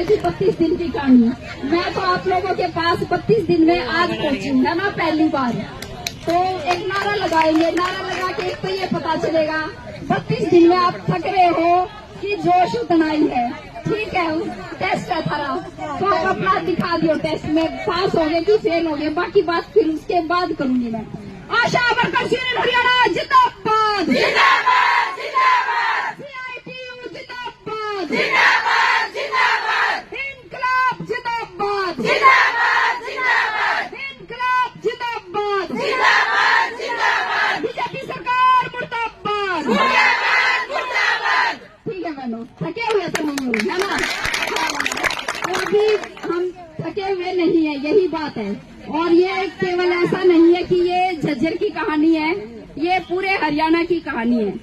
थी 32 दिन की कहानी। मैं तो आप लोगों के पास 32 दिन में आज पहुंची हूँ, है ना, पहली बार। तो एक नारा लगाएंगे, नारा लगा के एक तो ये पता चलेगा 32 दिन में आप थक रहे हो कि जोश उतना ही है। ठीक है, टेस्ट है थारा, तो आप अपना दिखा दियो, टेस्ट में पास हो गए कि फेल हो गए, बाकी बात फिर उसके बाद करूंगी मैं। आशा वर्कर्स यूनियन हरियाणा जिंदाबाद, जिंदाबाद जिंदाबाद, CITU जिंदाबाद, जिंदाबाद जिंदाबाद, इनकलाब जिंदाबाद, जिंदाबाद जिंदाबाद, इनकलाब जिंदाबाद, जिंदाबाद जिंदाबाद, बीजेपी सरकार मुर्दाबाद, मुर्दाबाद मुर्दाबाद। ठीक है बहनों, थके हुए तो नहीं हुई, है ना। तो अभी हम थके हुए नहीं है, यही बात है। और ये केवल ऐसा नहीं है कि ये झज्जर की कहानी है, ये पूरे हरियाणा की कहानी है।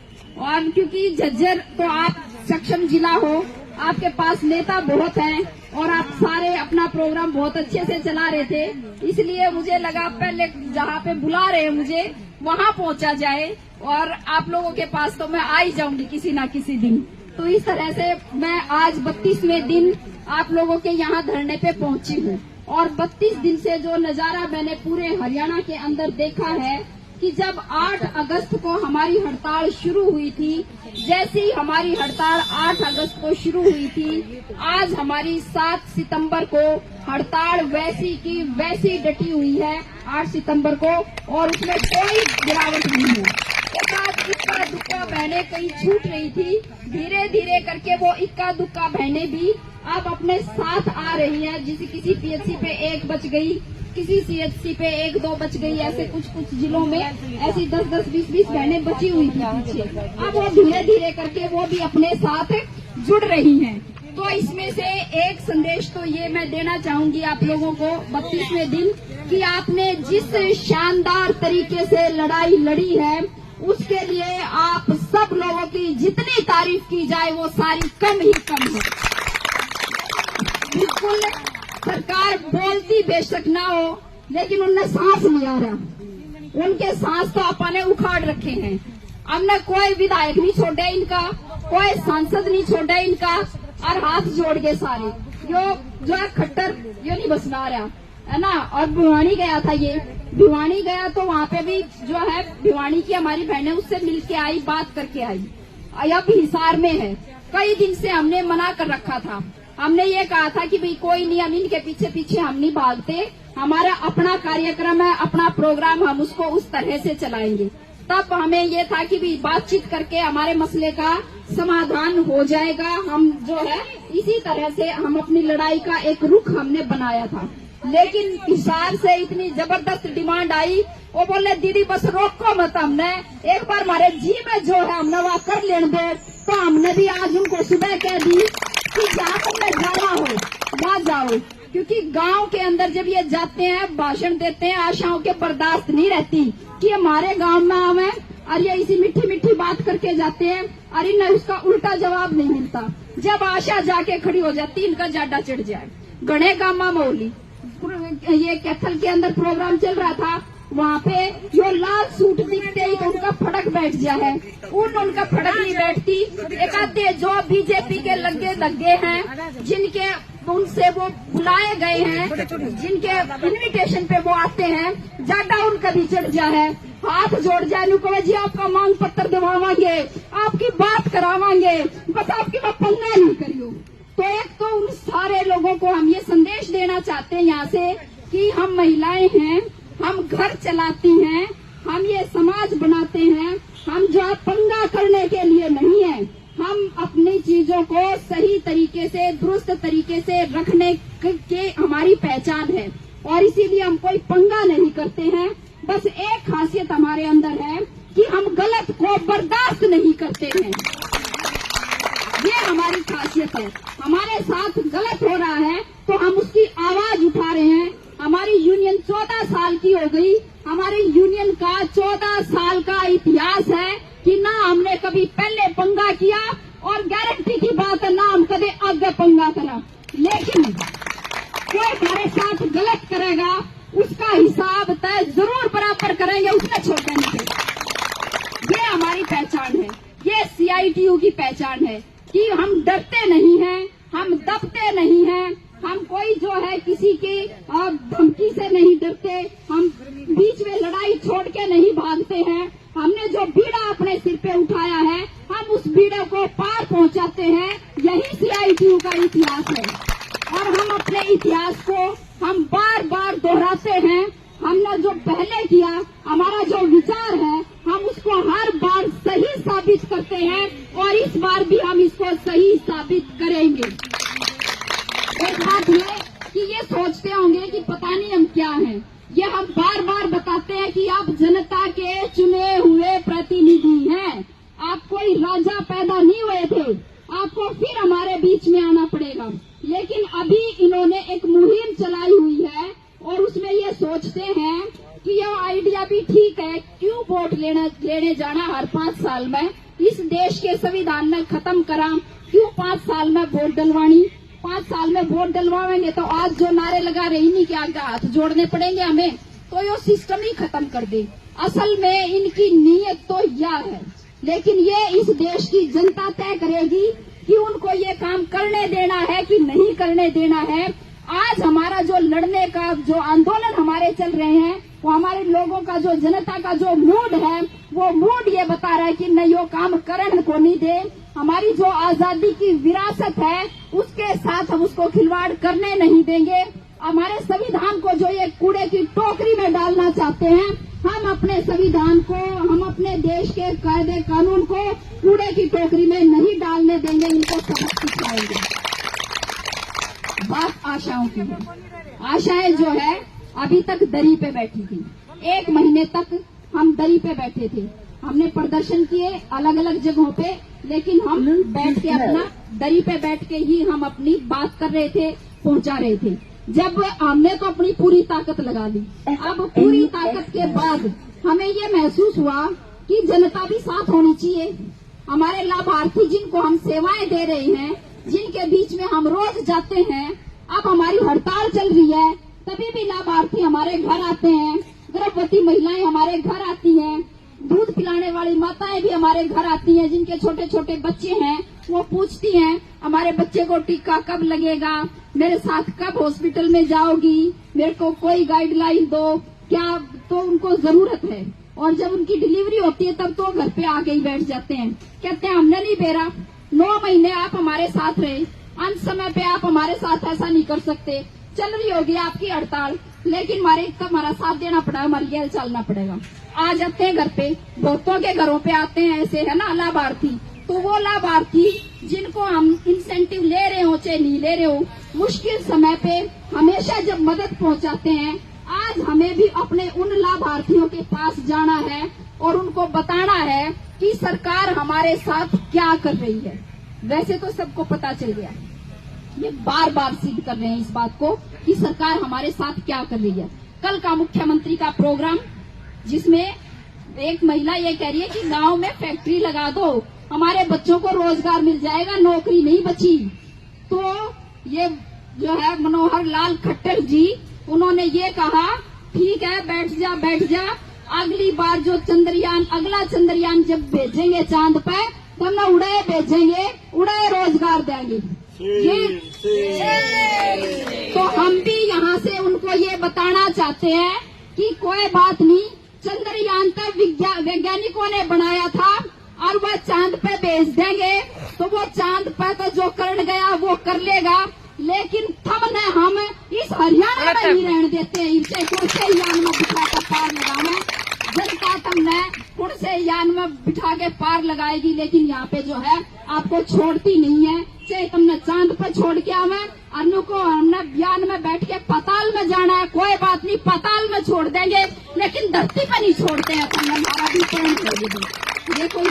और क्योंकि झज्जर तो आप सक्षम जिला हो, आपके पास नेता बहुत हैं और आप सारे अपना प्रोग्राम बहुत अच्छे से चला रहे थे, इसलिए मुझे लगा पहले जहाँ पे बुला रहे हैं मुझे वहाँ पहुँचा जाए, और आप लोगों के पास तो मैं आ ही जाऊंगी किसी न किसी दिन। तो इस तरह से मैं आज 32वें दिन आप लोगों के यहाँ धरने पे पहुंची हूँ। और 32 दिन से जो नजारा मैंने पूरे हरियाणा के अंदर देखा है कि जब 8 अगस्त को हमारी हड़ताल शुरू हुई थी, जैसी हमारी हड़ताल 8 अगस्त को शुरू हुई थी, आज हमारी 7 सितंबर को हड़ताल वैसी की वैसी डटी हुई है 8 सितंबर को, और उसमें कोई गिरावट नहीं है। एक इक्का दुक्का बहनें कहीं छूट रही थी, धीरे धीरे करके वो इक्का दुक्का बहनें भी अब अपने साथ आ रही है। जिसे किसी PHC पे 1 बच गई, किसी CHC पे 1-2 बच गई, ऐसे कुछ जिलों में ऐसी 10-10, 20-20 बहनें बची हुई थी पीछे। अब वो धीरे धीरे करके वो भी अपने साथ जुड़ रही हैं। तो इसमें से एक संदेश तो ये मैं देना चाहूंगी आप लोगों को 32वें दिन, कि आपने जिस शानदार तरीके से लड़ाई लड़ी है उसके लिए आप सब लोगों की जितनी तारीफ की जाए वो सारी कम ही कम है। बिल्कुल, सरकार बोलती बेशक ना हो, लेकिन उनने सांस नहीं आ रहा, उनके सांस तो अपने उखाड़ रखे हैं। हमने कोई विधायक नहीं छोड़े इनका, कोई सांसद नहीं छोड़ा इनका, और हाथ जोड़ के सारे जो है खट्टर यो नहीं बसना रहा, है ना। और भिवानी गया था, ये भिवानी गया तो वहाँ पे भी जो है भिवानी की हमारी बहनें उससे मिलके आई, बात करके आई। अब हिसार में है, कई दिन से हमने मना कर रखा था, हमने ये कहा था कि भाई कोई नहीं, हम इनके पीछे पीछे हम नहीं भागते, हमारा अपना कार्यक्रम है, अपना प्रोग्राम, हम उसको उस तरह से चलाएंगे। तब हमें ये था कि भाई बातचीत करके हमारे मसले का समाधान हो जाएगा। हम जो है इसी तरह से हम अपनी लड़ाई का एक रुख हमने बनाया था। लेकिन हिसार से इतनी जबरदस्त डिमांड आई, वो बोले दीदी बस रोको मत, हमने एक बार हमारे जी में जो है हमने वहाँ कर लेने दो। तो हमने भी आज उनको सुबह कह दी कि जहाँ तुमने जाना हो वहाँ जाओ, क्योंकि गांव के अंदर जब ये जाते हैं भाषण देते हैं, आशाओं के बर्दाश्त नहीं रहती कि हमारे गांव में हमें और ये इसी मीठी मीठी बात करके जाते हैं और इन्हें उसका उल्टा जवाब नहीं मिलता। जब आशा जाके खड़ी हो जाती इनका जाडा चढ़ जाए। गणे गामा मौली ये कैथल के अंदर प्रोग्राम चल रहा था, वहाँ पे जो लाल सूट दिखते ही तो उनका फड़क बैठ गया है, उनका फड़क नहीं बैठती। एक आधे जो बीजेपी के लगे हैं, जिनके उनसे वो बुलाए गए हैं, जिनके इनविटेशन पे वो आते हैं, जाडा उनका भी चढ़ गया है। हाथ जोड़ जाए नुको जी आपका मांग पत्र दिवावांगे, आपकी बात करावांगे, बस आपकी बात पंगा नहीं करियो। तो एक तो उन सारे लोगों को हम ये संदेश देना चाहते हैं यहाँ से कि हम महिलाएं हैं, हम घर चलाती हैं, हम ये समाज बनाते हैं, हम जो पंगा करने के लिए नहीं है, हम अपनी चीजों को सही तरीके से दुरुस्त तरीके से रखने के हमारी पहचान है और इसीलिए हम कोई पंगा नहीं करते हैं। बस एक खासियत हमारे अंदर है कि हम गलत को बर्दाश्त नहीं करते हैं, ये हमारी खासियत है। हमारे साथ गलत हो रहा है तो हम उसकी आवाज उठा रहे हैं। हमारी यूनियन 14 साल की हो गई, हमारी यूनियन का 14 साल का इतिहास है कि ना हमने कभी पहले पंगा किया और गारंटी की बात है ना हम कभी आगे पंगा करा, लेकिन कोई हमारे साथ गलत करेगा उसका हिसाब तय जरूर बराबर करेंगे, उसने छोड़ने नहीं। ये हमारी पहचान है, ये CITU की पहचान है कि हम डरते नहीं हैं, हम दबते नहीं हैं। कोई जो है किसी के धमकी से नहीं डरते, हम बीच में लड़ाई छोड़ के नहीं भागते हैं। हमने जो बीड़ा अपने सिर पे उठाया है, हम उस बीड़े को पार पहुंचाते हैं। यही CITU का इतिहास है और हम अपने इतिहास को हम बार बार दोहराते हैं। हमने जो पहले किया, हमारा जो विचार है, हम उसको हर बार सही साबित करते हैं और इस बार भी हम इसको सही साबित करेंगे। एक बात है कि ये सोचते होंगे कि पता नहीं हम क्या हैं। ये हम बार बार बताते हैं कि आप जनता के चुने हुए प्रतिनिधि हैं। आप कोई राजा पैदा नहीं हुए थे, आपको फिर हमारे बीच में आना पड़ेगा। लेकिन अभी इन्होंने एक मुहिम चलाई हुई है और उसमें ये सोचते हैं कि यह आइडिया भी ठीक है, क्यों वोट लेने जाना हर 5 साल में, इस देश के संविधान में खत्म करा, क्यों 5 साल में वोट डलवानी। 5 साल में वोट डलवाएंगे तो आज जो नारे लगा रहे इन्हीं के आगे हाथ जोड़ने पड़ेंगे हमें, तो ये सिस्टम ही खत्म कर दे। असल में इनकी नीयत तो यह है, लेकिन ये इस देश की जनता तय करेगी कि उनको ये काम करने देना है कि नहीं करने देना है। आज हमारा जो लड़ने का जो आंदोलन हमारे चल रहे हैं, वो हमारे लोगों का जो जनता का जो मूड है, वो मूड ये बता रहा है कि नहीं, यो काम करने को नहीं दे। हमारी जो आजादी की विरासत है, उसके साथ हम उसको खिलवाड़ करने नहीं देंगे। हमारे संविधान को जो ये कूड़े की टोकरी में डालना चाहते हैं, हम अपने संविधान को, हम अपने देश के कायदे कानून को कूड़े की टोकरी में नहीं डालने देंगे। इनको सबक सिखाएंगे। बात आशाओं की है। आशाएं जो है अभी तक दरी पे बैठी थी। 1 महीने तक हम दरी पे बैठे थे। हमने प्रदर्शन किए अलग अलग जगहों पे, लेकिन हम बैठ के अपना दरी पे बैठ के ही हम अपनी बात कर रहे थे, पहुंचा रहे थे। जब हमने तो अपनी पूरी ताकत लगा दी, अब पूरी ताकत के बाद हमें ये महसूस हुआ कि जनता भी साथ होनी चाहिए। हमारे लाभार्थी जिनको हम सेवाएं दे रहे हैं, जिनके बीच में हम रोज जाते हैं, अब हमारी हड़ताल चल रही है, तभी भी लाभार्थी हमारे घर आते हैं, गर्भवती महिलाएं हमारे घर आती हैं, दूध पिलाने वाली माताएं भी हमारे घर आती हैं, जिनके छोटे छोटे बच्चे हैं, वो पूछती हैं हमारे बच्चे को टीका कब लगेगा, मेरे साथ कब हॉस्पिटल में जाओगी, मेरे को कोई गाइडलाइन दो क्या। तो उनको जरूरत है और जब उनकी डिलीवरी होती है तब तो घर पे आके ही बैठ जाते हैं, कहते हैं हमने नहीं बेरा, 9 महीने आप हमारे साथ रहे, अंत समय पे आप हमारे साथ ऐसा नहीं कर सकते। चल रही होगी आपकी हड़ताल, लेकिन हमारा साथ देना पड़ा, हमारी गैल चलना पड़ेगा। आ जाते हैं घर पे, बहुतों के घरों पे आते हैं ऐसे, है ना, लाभार्थी। तो वो लाभार्थी जिनको हम इंसेंटिव ले रहे हो चाहे नहीं ले रहे हो, मुश्किल समय पे हमेशा जब मदद पहुंचाते हैं, आज हमें भी अपने उन लाभार्थियों के पास जाना है और उनको बताना है कि सरकार हमारे साथ क्या कर रही है। वैसे तो सबको पता चल गया, ये बार बार सिद्ध कर रहे हैं इस बात को कि सरकार हमारे साथ क्या कर रही है। कल का मुख्यमंत्री का प्रोग्राम, जिसमें एक महिला ये कह रही है कि गांव में फैक्ट्री लगा दो, हमारे बच्चों को रोजगार मिल जाएगा, नौकरी नहीं बची। तो ये जो है मनोहर लाल खट्टर जी, उन्होंने ये कहा ठीक है बैठ जा, अगली बार जो चंद्रयान, अगला चंद्रयान जब भेजेंगे चांद पे, तो हम उड़े भेजेंगे, उड़े रोजगार देंगे। तो हम भी यहाँ से उनको ये बताना चाहते हैं कि कोई बात नहीं, चंद्रयान तो वैज्ञानिकों ने बनाया था और वह चांद पे भेज देंगे, तो वो चांद पे तो जो कर गया वो कर लेगा, लेकिन हम इस हरियाणा में नहीं रहने देते हैं। इनसे कौन से यान में बिठा कर पार लगावे, जनता तुमने कौन से यान में बिठा के पार लगाएगी, लेकिन यहाँ पे जो है आपको छोड़ती नहीं है। चाहे तुमने चांद पर छोड़ के आवे, अनु को हमने यान में बैठ के पाताल में जाना है, कोई बात नहीं, पाताल में छोड़ देंगे, लेकिन धरती पर नहीं छोड़ते हैं। तुमने हमारा भी प्रण कर दी। ये कोई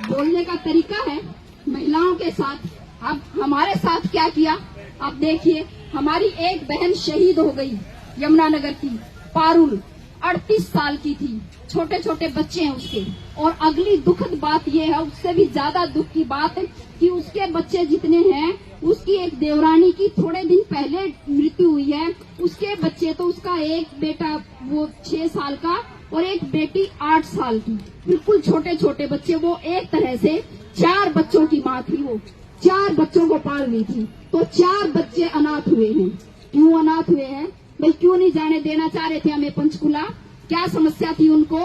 बोलने का तरीका है महिलाओं के साथ? अब हमारे साथ क्या किया आप देखिए। हमारी एक बहन शहीद हो गई यमुनानगर की, पारुल, 38 साल की थी, छोटे छोटे बच्चे हैं उसके। और अगली दुखद बात यह है, उससे भी ज्यादा दुख की बात है कि उसके बच्चे जितने हैं, उसकी एक देवरानी की थोड़े दिन पहले मृत्यु हुई है। उसके बच्चे तो, उसका एक बेटा वो 6 साल का और एक बेटी 8 साल की, बिल्कुल छोटे छोटे बच्चे। वो एक तरह से 4 बच्चों की माँ थी, वो 4 बच्चों को पाल रही थी, तो 4 बच्चे अनाथ हुए हैं। क्यों अनाथ हुए हैं भाई, क्यों नहीं जाने देना चाह रहे थे हमें पंचकुला, क्या समस्या थी उनको,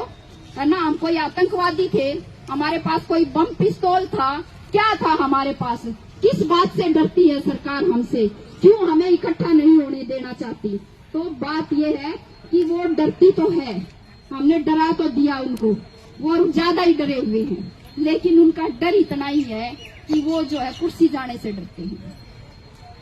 है ना। हम कोई आतंकवादी थे, हमारे पास कोई बम पिस्तौल था, क्या था हमारे पास, किस बात से डरती है सरकार हमसे, क्यों हमें इकट्ठा नहीं होने देना चाहती। तो बात यह है कि वो डरती तो है, हमने डरा तो दिया उनको, वो ज्यादा ही डरे हुए हैं, लेकिन उनका डर इतना ही है कि वो जो है कुर्सी जाने से डरते हैं,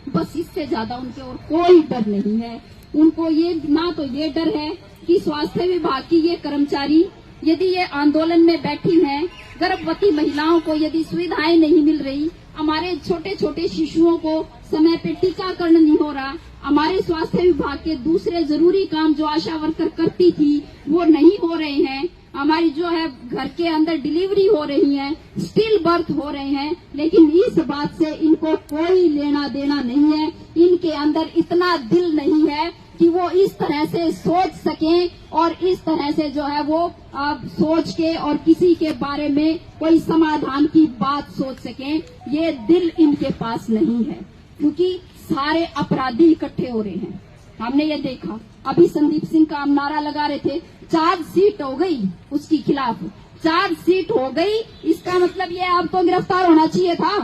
बस इससे ज्यादा उनके और कोई डर नहीं है। उनको ये ना तो ये डर है कि स्वास्थ्य विभाग की ये कर्मचारी यदि ये आंदोलन में बैठी हैं, गर्भवती महिलाओं को यदि सुविधाएं नहीं मिल रही, हमारे छोटे छोटे शिशुओं को समय पे टीकाकरण नहीं हो रहा, हमारे स्वास्थ्य विभाग के दूसरे जरूरी काम जो आशा वर्कर करती थी वो नहीं हो रहे हैं, हमारी जो है घर के अंदर डिलीवरी हो रही है, स्टिल बर्थ हो रहे हैं, लेकिन इस बात से इनको कोई लेना देना नहीं है। इनके अंदर इतना दिल नहीं है कि वो इस तरह से सोच सकें और इस तरह से जो है वो सोच के और किसी के बारे में कोई समाधान की बात सोच सकें, ये दिल इनके पास नहीं है, क्योंकि सारे अपराधी इकट्ठे हो रहे हैं। हमने ये देखा, अभी संदीप सिंह का हम नारा लगा रहे थे, चार्जशीट हो गई उसकी खिलाफ, चार्जशीट हो गई, इसका मतलब ये अब तो गिरफ्तार होना चाहिए था।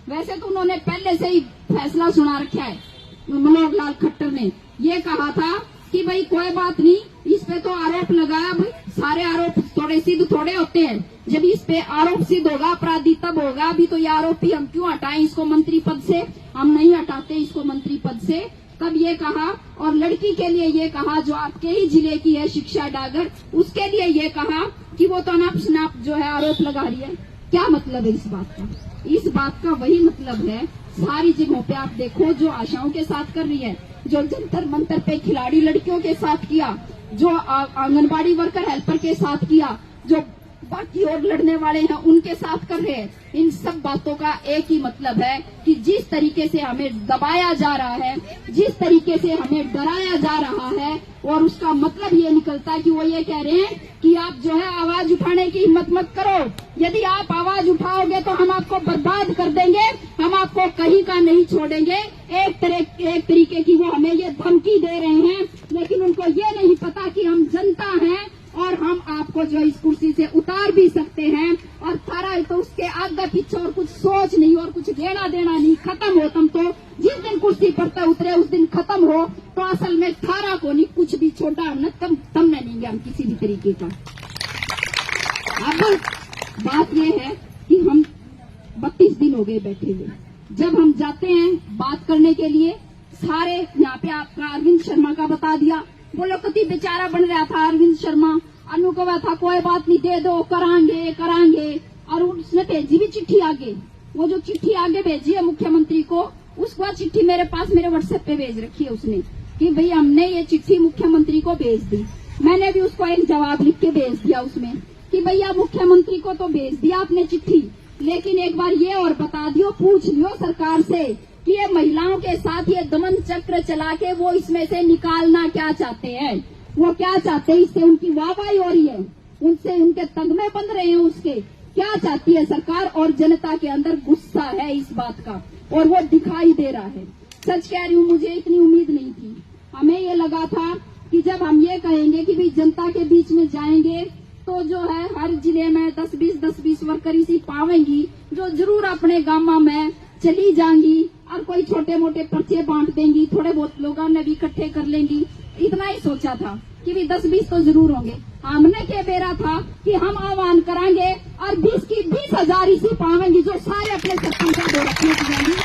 वैसे तो उन्होंने पहले से ही फैसला सुना रखा है, मनोहर लाल खट्टर ने ये कहा था कि भाई कोई बात नहीं, इस पे तो आरोप लगाया, भाई सारे आरोप थोड़े सिद्ध थोड़े होते हैं, जब इस पे आरोप सिद्ध होगा अपराधी तब होगा, अभी तो ये आरोपी हम क्यों हटाएं इसको मंत्री पद से, हम नहीं हटाते इसको मंत्री पद से, तब ये कहा। और लड़की के लिए ये कहा जो आपके ही जिले की है शिक्षा डागर, उसके लिए ये कहा कि वो तो अनाप शनाप जो है आरोप लगा रही है। क्या मतलब है इस बात का? इस बात का वही मतलब है, सारी जगहों पे आप देखो जो आशाओं के साथ कर रही है, जो जंतर मंतर पे खिलाड़ी लड़कियों के साथ किया, जो आंगनबाड़ी वर्कर हेल्पर के साथ किया, जो बाकी और लड़ने वाले हैं उनके साथ कर रहे हैं, इन सब बातों का एक ही मतलब है कि जिस तरीके से हमें दबाया जा रहा है, जिस तरीके से हमें डराया जा रहा है, और उसका मतलब ये निकलता है कि वो ये कह रहे हैं कि आप जो है आवाज उठाने की हिम्मत मत करो, यदि आप आवाज उठाओगे तो हम आपको बर्बाद कर देंगे, हम आपको कहीं का नहीं छोड़ेंगे। एक तरीके की वो हमें ये धमकी दे रहे हैं, लेकिन उनको ये नहीं पता कि हम जनता हैं और हम आपको जो इस कुर्सी से उतार भी सकते हैं, और थारा तो उसके आगे पीछे और कुछ सोच नहीं और कुछ लेना देना नहीं, खत्म हो तुम तो, जिस दिन कुर्सी पर उतरे उस दिन खत्म हो, तो असल में थारा को नहीं कुछ भी छोटा हमने तम नहीं हम किसी भी तरीके का। अब बात यह है कि हम 32 दिन हो गए बैठे हुए, जब हम जाते हैं बात करने के लिए, सारे यहाँ पे आपका अरविंद शर्मा का बता दिया, बोलो कति बेचारा बन रहा था अरविंद शर्मा, अनु को था कोई बात नहीं दे दो करांगे, और उसने भेजी भी चिट्ठी आगे, वो जो चिट्ठी आगे भेजी है मुख्यमंत्री को, उसको चिट्ठी मेरे पास मेरे व्हाट्सएप पे भेज रखी है उसने कि भाई हमने ये चिट्ठी मुख्यमंत्री को भेज दी। मैंने भी उसको एक जवाब लिख के भेज दिया उसमें कि भैया मुख्यमंत्री को तो भेज दिया आपने चिट्ठी, लेकिन एक बार ये और बता दियो, पूछ लियो सरकार से कि ये महिलाओं के साथ ये दमन चक्र चला के वो इसमें से निकालना क्या चाहते हैं, वो क्या चाहते हैं, इससे उनकी वाहवाही हो रही है, उनसे उनके तगमे बन रहे हैं, उसके क्या चाहती है सरकार, और जनता के अंदर गुस्सा है इस बात का, और वो दिखाई दे रहा है। सच कह रही हूँ, मुझे इतनी उम्मीद नहीं थी, हमें ये लगा था कि जब हम ये कहेंगे कि भाई जनता के बीच में जाएंगे तो जो है हर जिले में 10-20 वर्कर इसी पावेंगी, जो जरूर अपने गांव में चली जाएंगी और कोई छोटे मोटे पर्चे बांट देंगी, थोड़े बहुत लोगों ने भी इकट्ठे कर लेंगी, इतना ही सोचा था कि भी 10-20 तो जरूर होंगे। हमने क्या बेरा था कि हम आह्वान करांगे और 20,000 इसी पावेंगी, जो सारे अपने सरपंच को रखने की जाएंगी।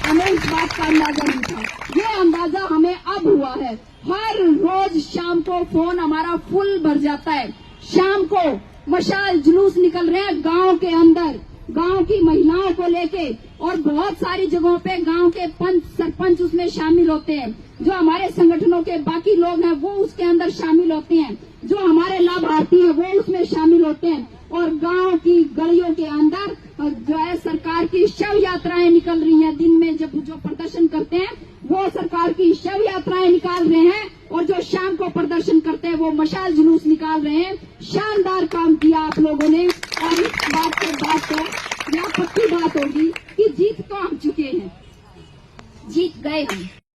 हमें इस बात का अंदाजा नहीं था, ये अंदाजा हमें अब हुआ है। हर रोज शाम को फोन हमारा फुल भर जाता है, शाम को मशाल जुलूस निकल रहे हैं गांव के अंदर, गांव की महिलाओं को लेके, और बहुत सारी जगहों पे गांव के पंच सरपंच उसमें शामिल होते हैं, जो हमारे संगठनों के बाकी लोग हैं वो उसके अंदर शामिल होते हैं, जो हमारे लाभार्थी हैं वो उसमें शामिल होते हैं, और गांव की गलियों के अंदर जो है सरकार की शव यात्राएं निकल रही हैं। दिन में जब जो प्रदर्शन करते हैं वो सरकार की शव यात्राएं निकाल रहे हैं, और जो शाम को प्रदर्शन करते हैं वो मशाल जुलूस निकाल रहे हैं। शानदार काम किया आप लोगों ने।